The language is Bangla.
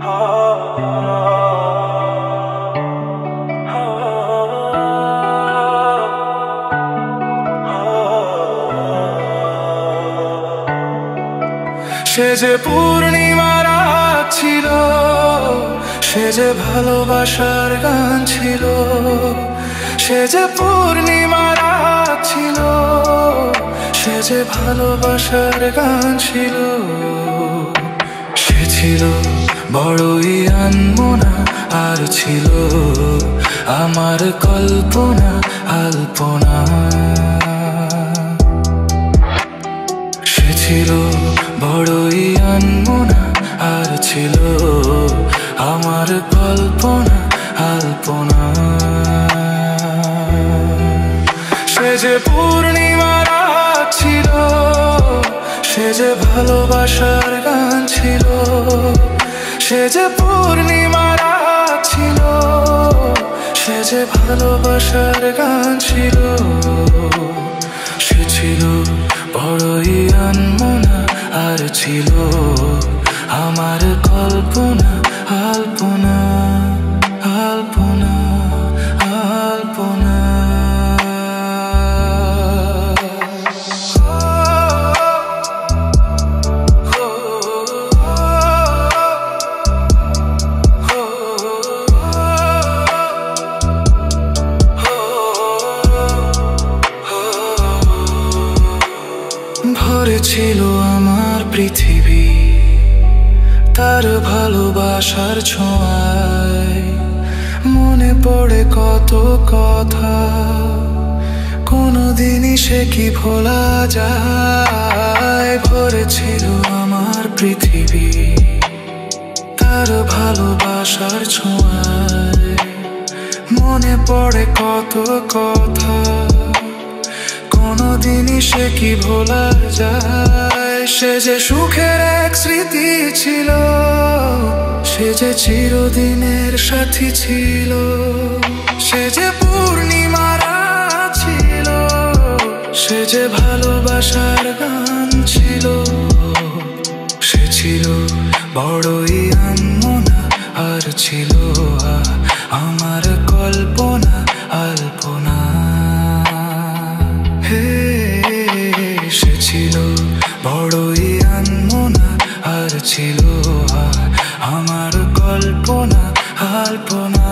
সে যে পূর্ণিমা রাত ছিল, সে যে ভালোবাসার গান ছিল। সে যে পূর্ণিমা রাত ছিল, সে যে ভালোবাসার গান ছিল। সে ছিল বড়ই আনমনা, আর ছিল আমার কল্পনা আলপনা। সে ছিল বড়ই আনমনা, আর ছিল আমার কল্পনা আলপনা। সে যে পূর্ণিমা রাত ছিল, সে যে ভালোবাসার গান ছিল। সে যে পূর্ণিমা রাত ছিল, সে যে ভালোবাসার গান ছিল। সে ছিল বড়ই আনমনা, আর ছিল আমার কল্পনা আলপনা আলপনা আলপনা। ভরে ছিল আমার পৃথিবী তার ভালোবাসার ছোঁয়ায়। মনে পড়ে কত কথা, কোনদিনই সে কি ভোলা যায়। ভরে ছিল আমার পৃথিবী তার ভালোবাসার ছোঁয়ায়। মনে পড়ে কত কথা, কোনদিনই সে কি ভোলা যায়। সে যে সুখের এক স্মৃতি ছিল, সে যে চিরদিনের সাথী ছিল। সে যে পূর্ণিমা রাত ছিল, সে যে ভালোবাসার গান ছিল। সে ছিল বড়ই আনমনা, আর ছিল আমার কল্পনা আলপনা। সে ছিল বড়ই আনমনা, আর ছিল আমার কল্পনা আলপনা।